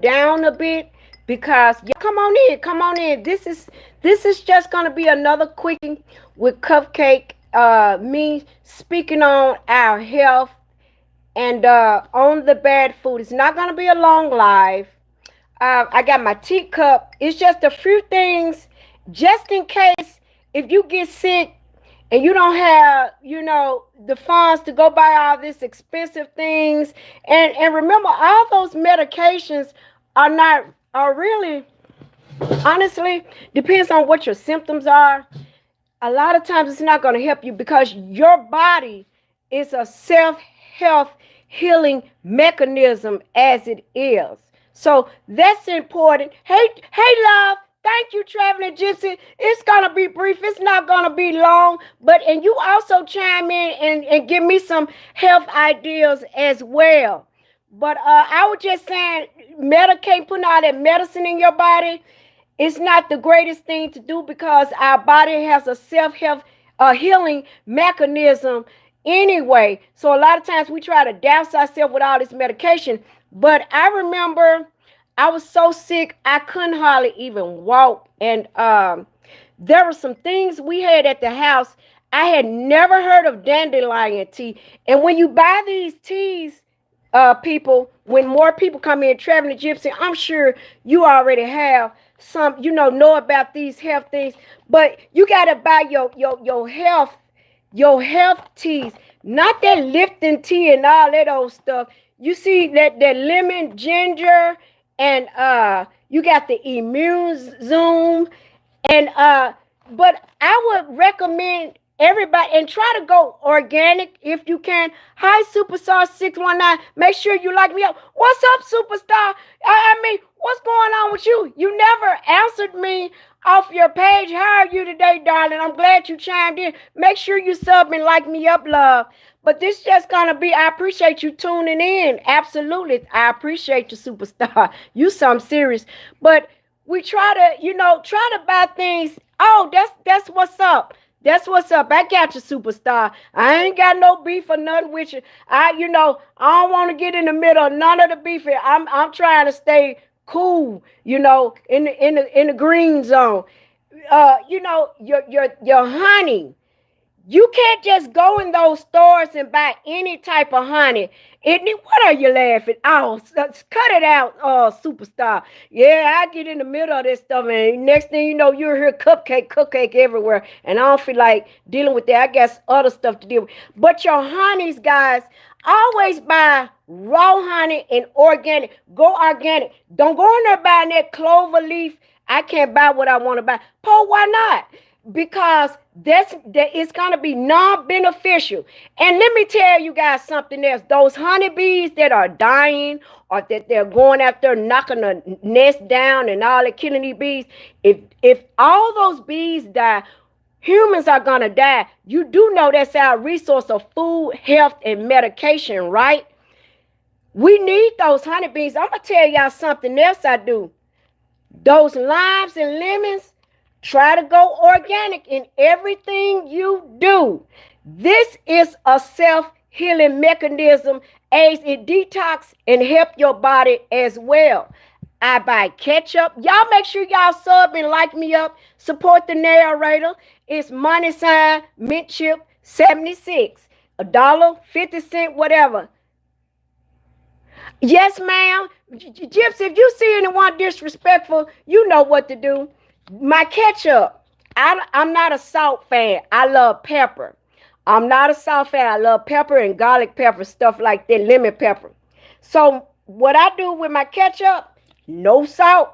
down a bit because yeah, come on in, come on in. This is just gonna be another quickie with Cupcake. Me speaking on our health and on the bad food. It's not gonna be a long live. I got my teacup. It's just a few things, just in case if you get sick and you don't have, the funds to go buy all these expensive things. And remember, all those medications are not are really honestly depends on what your symptoms are. A lot of times it's not going to help you because your body is a self health healing mechanism as it is. So that's important. Hey, love. Thank you, Traveling Gypsy. It's gonna be brief. It's not gonna be long. And you also chime in and give me some health ideas as well. But I was just saying, medicate, putting all that medicine in your body, it's not the greatest thing to do because our body has a self-health healing mechanism anyway. So a lot of times we try to douse ourselves with all this medication. But I remember I was so sick I couldn't hardly even walk. And there were some things we had at the house. I had never heard of dandelion tea. And when you buy these teas, people, when more people come in, Traveling Gypsy, I'm sure you already have some, know about these health things. But you gotta buy your health teas, not that lifting tea and all that old stuff. You see that lemon, ginger, and you got the immune zoom. And but I would recommend everybody and try to go organic if you can. Hi, Superstar 619. Make sure you like me up. What's up, Superstar? I mean, what's going on with you? You never answered me off your page. How are you today, darling? I'm glad you chimed in. Make sure you sub and like me up, love. But this just gonna be, I appreciate you tuning in. Absolutely. I appreciate you, Superstar. You some serious. But we try to, try to buy things. Oh, that's what's up. That's what's up. I got you, Superstar. I ain't got no beef or nothing with you. I don't want to get in the middle of none of the beef here. I'm trying to stay cool, in the green zone. Your honey. You can't just go in those stores and buy any type of honey. What are you laughing? Oh, cut it out, Superstar. Yeah, I get in the middle of this stuff, and next thing you know, you'll hear cupcake everywhere. And I don't feel like dealing with that. I got other stuff to deal with. But your honeys, guys, always buy raw honey and organic. Go organic. Don't go in there buying that clover leaf. I can't buy what I want to buy. Paul, why not? Because that it's gonna be non-beneficial. And let me tell you guys something else. Those honeybees that are dying or that they're going out there knocking the nest down and all that, killing these bees, if all those bees die, humans are gonna die. You do know that's our resource of food, health, and medication, right? We need those honeybees. I'm gonna tell y'all something else I do. Those limes and lemons, try to go organic in everything you do. This is a self-healing mechanism as it detox and help your body as well. I buy ketchup. Y'all make sure y'all sub and like me up. Support the narrator. It's money sign mint chip 76. $1.50, whatever. Yes, ma'am. Gypsy, if you see anyone disrespectful, you know what to do. My ketchup, I'm not a salt fan. I love pepper. I'm not a salt fan. I love pepper and garlic pepper, stuff like that, lemon pepper. So what I do with my ketchup, no salt.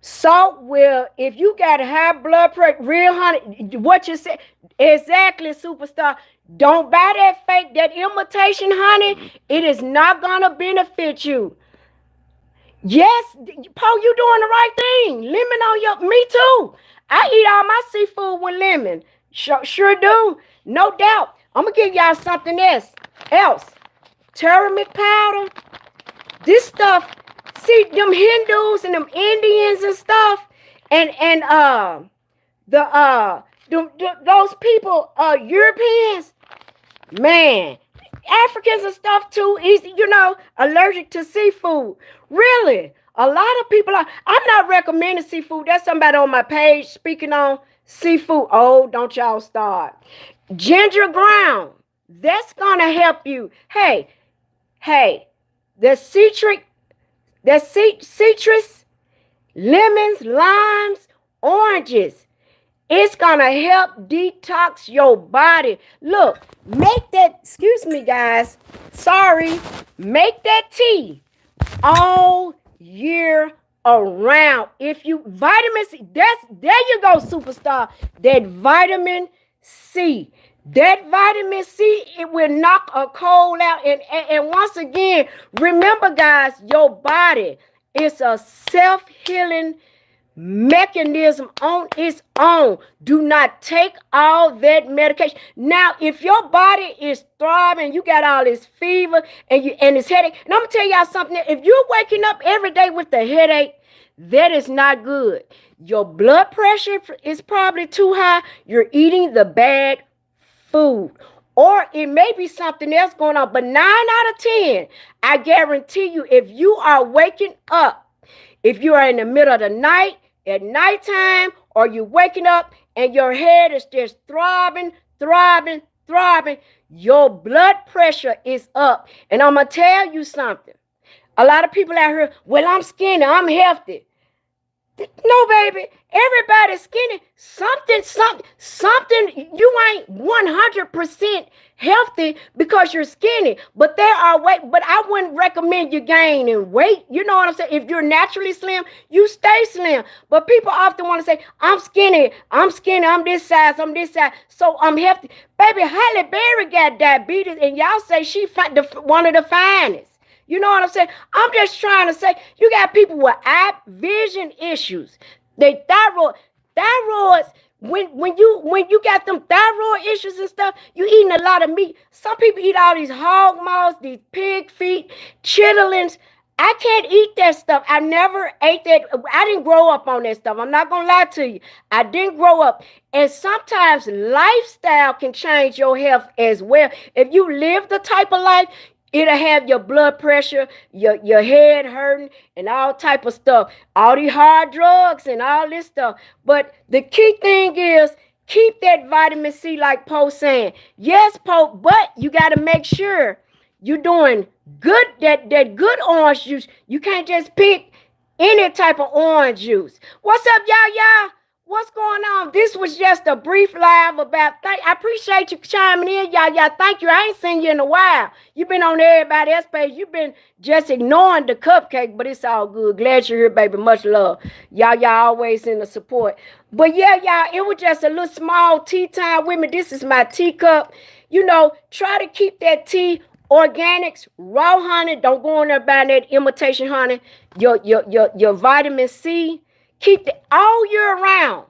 Salt will, if you got high blood pressure, real honey, what you say, exactly, Superstar. Don't buy that fake, that imitation honey. It is not going to benefit you. Yes, Paul, you doing the right thing. Lemon on me too. I eat all my seafood with lemon. Sure do. No doubt. I'm going to give y'all something else. Turmeric powder. This stuff, see, them Hindus and them Indians and stuff, and those people, Europeans, man, Africans and stuff too, allergic to seafood. Really? A lot of people are. I'm not recommending seafood. That's somebody on my page speaking on seafood. Oh, don't y'all start. Ginger ground. That's gonna help you. Hey, the citrus, lemons, limes, oranges. It's gonna help detox your body. Look, make that, excuse me guys, sorry, make that tea all year around. If you, vitamin C, there you go, superstar. That vitamin C. That vitamin C, it will knock a cold out. And once again, remember guys, your body is a self-healing mechanism on its own. Do not take all that medication. Now, if your body is throbbing, you got all this fever and this headache, and I'm gonna tell y'all something. If you're waking up every day with a headache, that is not good. Your blood pressure is probably too high. You're eating the bad food. Or it may be something else going on. But 9 out of 10, I guarantee you, if you are waking up, if you are in the middle of the night, at nighttime, or you're waking up and your head is just throbbing, your blood pressure is up. And I'm going to tell you something. A lot of people out here, well, I'm skinny, I'm healthy. No, baby. Everybody's skinny. Something. You ain't 100% healthy because you're skinny. But there are ways. But I wouldn't recommend you gaining weight. You know what I'm saying? If you're naturally slim, you stay slim. But people often want to say, I'm skinny, I'm this size, so I'm healthy. Baby, Halle Berry got diabetes, and y'all say she one of the finest. You know what I'm saying? I'm just trying to say, you got people with eye vision issues. They thyroids. When you got them thyroid issues and stuff, you eating a lot of meat. Some people eat all these hog maws, these pig feet, chitlins. I can't eat that stuff. I never ate that. I didn't grow up on that stuff. I'm not gonna lie to you. I didn't grow up. And sometimes lifestyle can change your health as well. If you live the type of life, it'll have your blood pressure, your head hurting, and all type of stuff. All these hard drugs and all this stuff. But the key thing is, keep that vitamin C like Poe saying. Yes, Poe, but you got to make sure you're doing good, that good orange juice. You can't just pick any type of orange juice. What's up, y'all? What's going on? This was just a brief live about. I appreciate you chiming in, y'all. Thank you. I ain't seen you in a while. You've been on everybody else's page. You've been just ignoring the cupcake, but it's all good. Glad you're here, baby. Much love. Y'all always in the support. But yeah, y'all, it was just a little small tea time with me. This is my teacup. Try to keep that tea organics, raw honey. Don't go in there buying that imitation honey. Your vitamin C. Keep it all year round.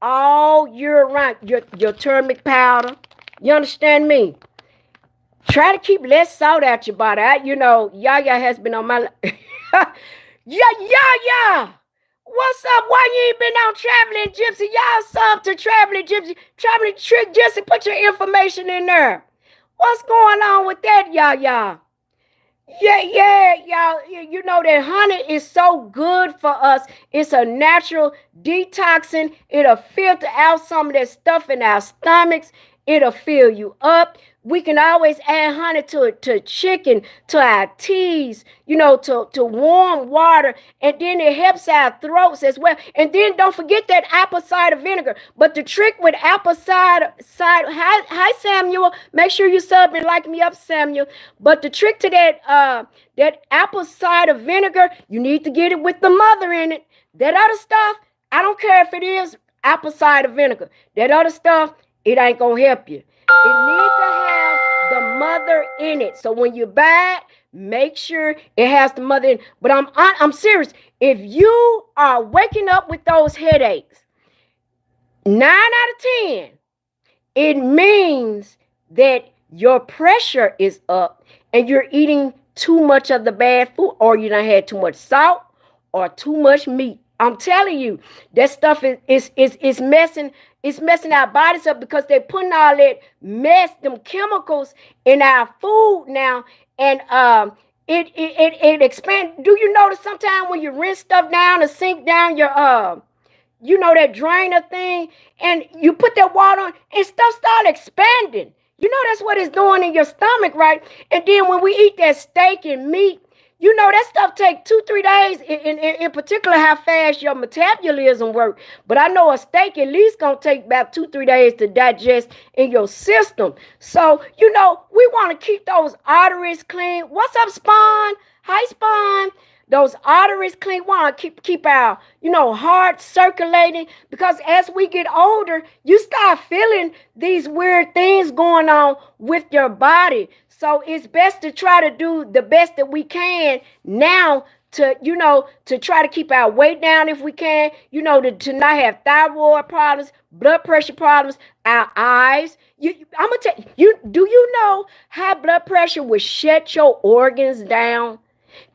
All year round. Your turmeric powder. You understand me? Try to keep less salt out your body. Yaya has been on my Yeah. What's up? Why you ain't been on Traveling Gypsy? Y'all sub to Traveling Gypsy. Traveling Trick Gypsy. Put your information in there. What's going on with that, y'all? Yeah, y'all. You know that honey is so good for us. It's a natural detoxing. It'll filter out some of that stuff in our stomachs. It'll fill you up. We can always add honey to chicken, to our teas, to warm water. And then it helps our throats as well. And then don't forget that apple cider vinegar. But the trick with apple cider, hi Samuel. Make sure you sub and like me up, Samuel. But the trick to that apple cider vinegar, you need to get it with the mother in it. That other stuff, I don't care if it is apple cider vinegar. That other stuff, it ain't gonna help you. It needs to have the mother in it. So when you buy it, make sure it has the mother in it. But I'm serious. If you are waking up with those headaches, 9 out of 10, it means that your pressure is up and you're eating too much of the bad food, or you done had too much salt or too much meat. I'm telling you, that stuff is messing, it's messing our bodies up because they're putting all that mess, them chemicals in our food now, and it expands. Do you notice sometimes when you rinse stuff down and sink down your that drainer thing, and you put that water on and stuff start expanding? That's what it's doing in your stomach, right? And then when we eat that steak and meat, that stuff take 2-3 days, in particular how fast your metabolism works. But I know a steak at least gonna take about 2-3 days to digest in your system. So we want to keep those arteries clean. What's up, Spawn? Hi, Spawn. Those arteries clean. We want to keep our heart circulating, because as we get older, you start feeling these weird things going on with your body. So it's best to try to do the best that we can now to try to keep our weight down if we can, to not have thyroid problems, blood pressure problems, our eyes. I'm gonna tell you, do you know high blood pressure will shut your organs down?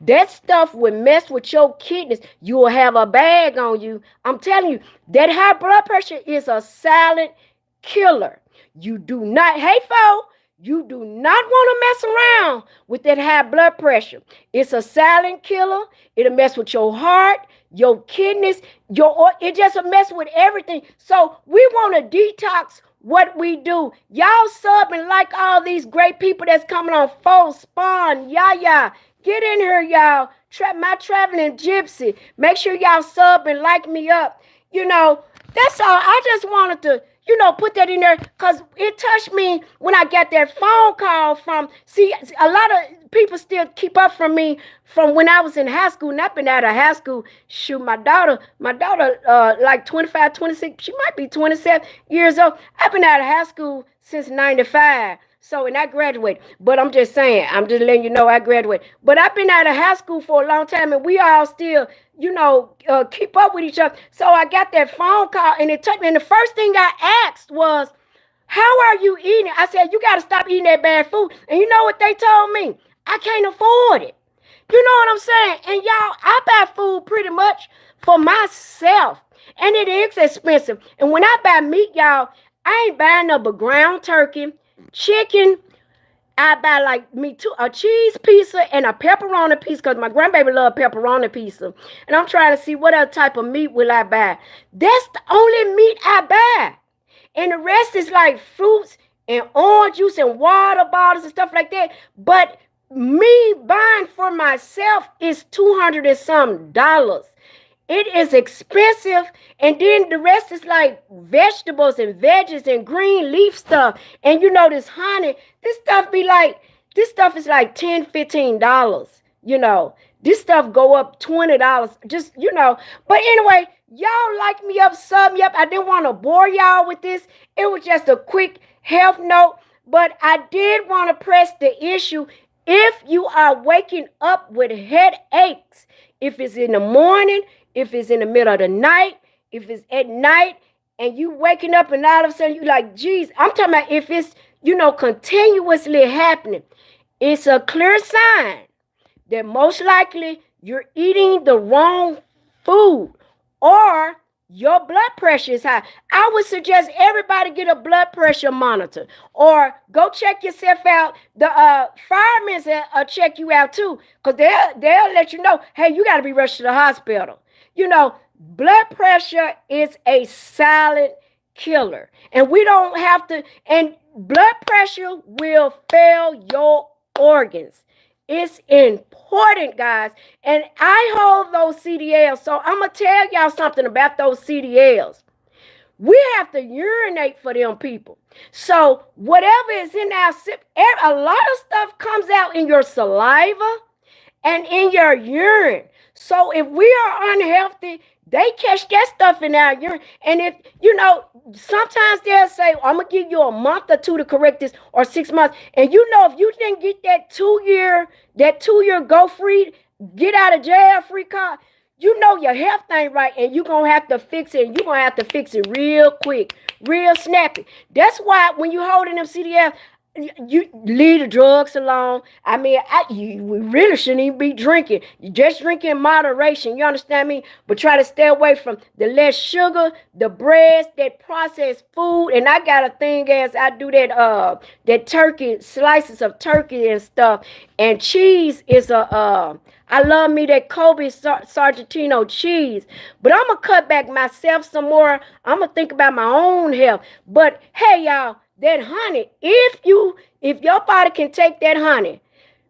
That stuff would mess with your kidneys. You will have a bag on you. I'm telling you, that high blood pressure is a silent killer. You do not, hey, folks, you do not want to mess around with that high blood pressure. It's a silent killer. It'll mess with your heart, your kidneys, it just a mess with everything. So we want to detox what we do. Y'all sub and like all these great people that's coming on. Full Spawn, Yaya. Get in here, y'all. My traveling gypsy. Make sure y'all sub and like me up. That's all. I just wanted to, put that in there because it touched me when I got that phone call from, see, a lot of people still keep up from me from when I was in high school. And I've been out of high school. Shoot, my daughter, like 25, 26, she might be 27 years old. I've been out of high school since 95. So, and I graduated, but I'm just saying, I'm just letting you know I graduated. But I've been out of high school for a long time, and we all still, keep up with each other. So I got that phone call, and it touched me. And the first thing I asked was, how are you eating? I said, you got to stop eating that bad food. And you know what they told me? I can't afford it. You know what I'm saying? And y'all, I buy food pretty much for myself, and it is expensive. And when I buy meat, y'all, I ain't buying no but ground turkey, chicken. I buy like a cheese pizza and a pepperoni pizza because my grandbaby love pepperoni pizza. And I'm trying to see what other type of meat will I buy. That's the only meat I buy. And the rest is like fruits and orange juice and water bottles and stuff like that. But me buying for myself is $200 and some dollars. It is expensive, and then the rest is like vegetables and veggies and green leaf stuff. And this honey, this stuff is like $10, $15. This stuff go up $20. Just, But anyway, y'all like me up, sub me up. I didn't want to bore y'all with this. It was just a quick health note, but I did want to press the issue. If you are waking up with headaches, if it's in the morning, if it's in the middle of the night, if it's at night, and you waking up and all of a sudden you like, geez, I'm talking about if it's, continuously happening, it's a clear sign that most likely you're eating the wrong food or your blood pressure is high. I would suggest everybody get a blood pressure monitor or go check yourself out. The firemen will check you out too, because they'll let you know, hey, you got to be rushed to the hospital. Blood pressure is a silent killer, and we don't have to, and blood pressure will fail your organs. It's important, guys. And I hold those CDLs. So I'm going to tell y'all something about those CDLs. We have to urinate for them people. So whatever is in our sip, a lot of stuff comes out in your saliva and in your urine. So if we are unhealthy, they catch that stuff in our urine. And if, sometimes they'll say, I'm going to give you a month or two to correct this, or 6 months. And if you didn't get that 2-year go free, get out of jail free card, your health ain't right, and you're going to have to fix it. And you're going to have to fix it real quick, real snappy. That's why when you holding them CDL, You leave the drugs alone. I mean, we really shouldn't even be drinking. You just drink in moderation. You understand me? But try to stay away from the less sugar, the breads, that processed food. And I got a thing as I do that turkey, slices of turkey and stuff. And cheese is I love me that Kobe Sargentino cheese. But I'm gonna cut back myself some more. I'm gonna think about my own health. But hey, y'all, that honey, if your body can take that honey,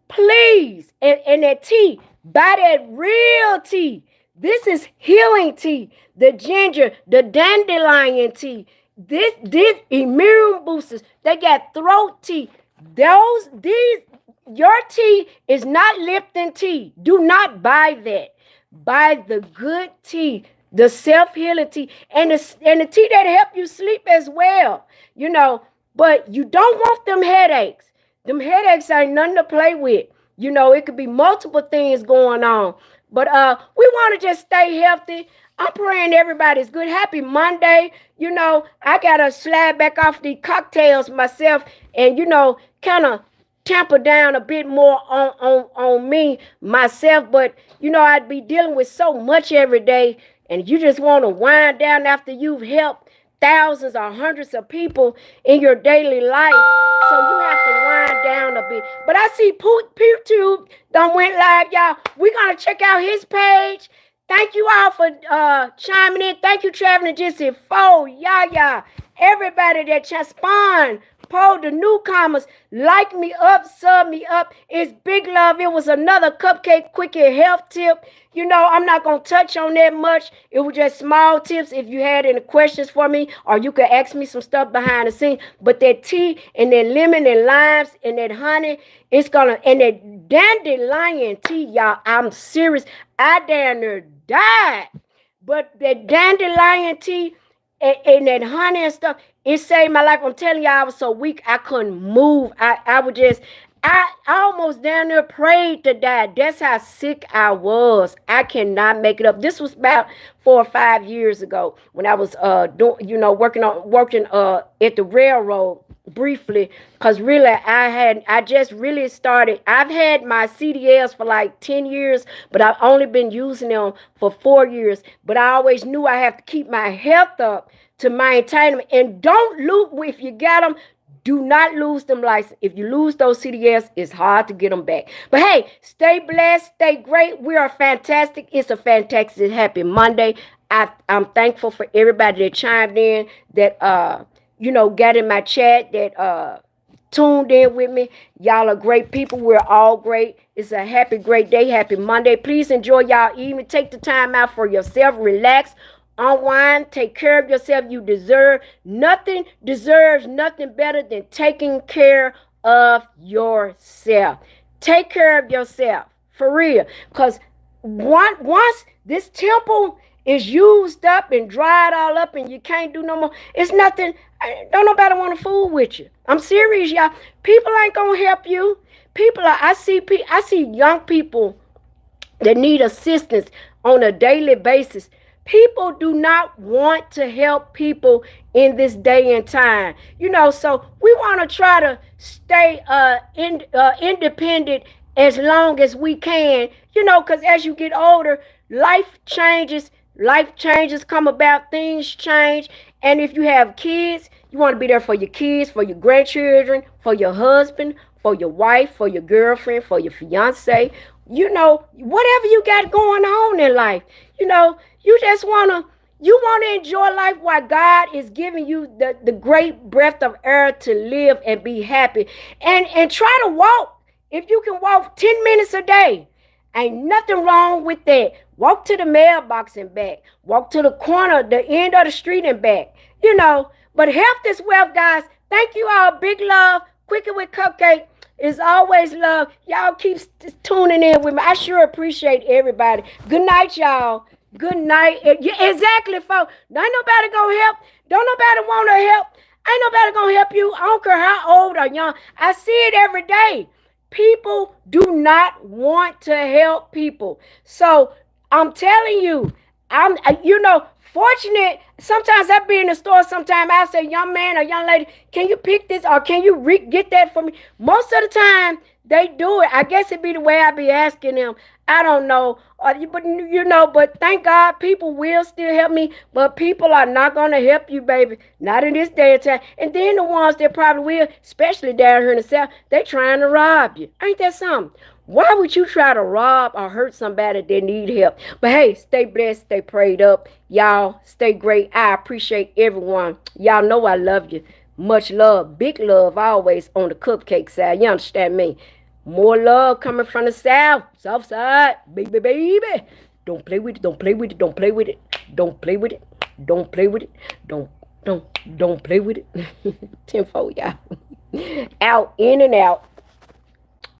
please, and that tea, buy that real tea. This is healing tea. The ginger, the dandelion tea. This immune boosters. They got throat tea. Your tea is not Lipton tea. Do not buy that. Buy the good tea, the self-healing tea, and the tea that help you sleep as well. You know, but you don't want them headaches. Them headaches ain't nothing to play with. You know, it could be multiple things going on. But we want to just stay healthy. I'm praying everybody's good. Happy Monday. You know, I gotta slide back off the cocktails myself and, you know, kind of tamper down a bit more on me myself. But you know, I'd be dealing with so much every day, and you just want to wind down after you've helped thousands or hundreds of people in your daily life. So you have to wind down a bit. But I see PewTube done went live, y'all. We're gonna check out his page. Thank you all for chiming in. Thank you, Traveling Jesse, Fo, Yaya, everybody that spawned. Paul, the newcomers, like me up, sub me up. It's big love. It was another Cupcake Quickie health tip. You know, I'm not going to touch on that much. It was just small tips if you had any questions for me, or you could ask me some stuff behind the scenes. But that tea and that lemon and limes and that honey, it's going to, and that dandelion tea, y'all, I'm serious. I damn near died. But that dandelion tea and that honey and stuff, it saved my life. I'm telling y'all, I was so weak, I couldn't move. I almost down there prayed to die. That's how sick I was. I cannot make it up. This was about 4 or 5 years ago when I was working at the railroad briefly, because really I just really started. I've had my CDLs for like 10 years, but I've only been using them for 4 years. But I always knew I have to keep my health up to maintain them. And don't lose, if you got them, do not lose them license. If you lose those CDLs, it's hard to get them back. But hey, stay blessed, stay great. We are fantastic. It's a fantastic happy Monday. I'm thankful for everybody that chimed in, that got in my chat, that tuned in with me. Y'all are great people. We're all great. It's a happy, great day. Happy Monday. Please enjoy y'all evening. Take the time out for yourself. Relax. Unwind, take care of yourself. You deserves nothing better than taking care of yourself. Take care of yourself, for real. Because once this temple is used up and dried all up and you can't do no more, it's nothing. Don't nobody want to fool with you. I'm serious, y'all. People ain't gonna help you. I see young people that need assistance on a daily basis. People do not want to help people in this day and time. So we want to try to stay independent as long as we can, because as you get older, life changes come about, things change. And if you have kids, you want to be there for your kids, for your grandchildren, for your husband, for your wife, for your girlfriend, for your fiance, whatever you got going on in life. You just want to enjoy life while God is giving you the great breath of air to live and be happy. And try to walk. If you can walk 10 minutes a day, ain't nothing wrong with that. Walk to the mailbox and back. Walk to the corner, the end of the street and back. But health is wealth, guys. Thank you all. Big love. Quickie with Cupcake. It's always love. Y'all keep tuning in with me. I sure appreciate everybody. Good night, y'all. Good night. Yeah, exactly, folks. Ain't nobody gonna help. Don't nobody want to help. Ain't nobody gonna help you. I don't care how old or young. I see it every day. People do not want to help people. So I'm telling you, fortunate. Sometimes I be in the store. Sometimes I say, young man or young lady, can you pick this or can you get that for me? Most of the time they do it. I guess it be the way I be asking them. I don't know, but thank God people will still help me. But people are not gonna help you, baby. Not in this day and time. And then the ones that probably will, especially down here in the South, they trying to rob you. Ain't that something? Why would you try to rob or hurt somebody that need help? But hey, stay blessed, stay prayed up. Y'all, stay great. I appreciate everyone. Y'all know I love you. Much love, big love always on the cupcake side. You understand me? More love coming from the south side. Baby, baby. Don't play with it, don't play with it, don't play with it. Don't play with it. Don't play with it. Don't play with it. Tenfold, y'all. Out, in and out.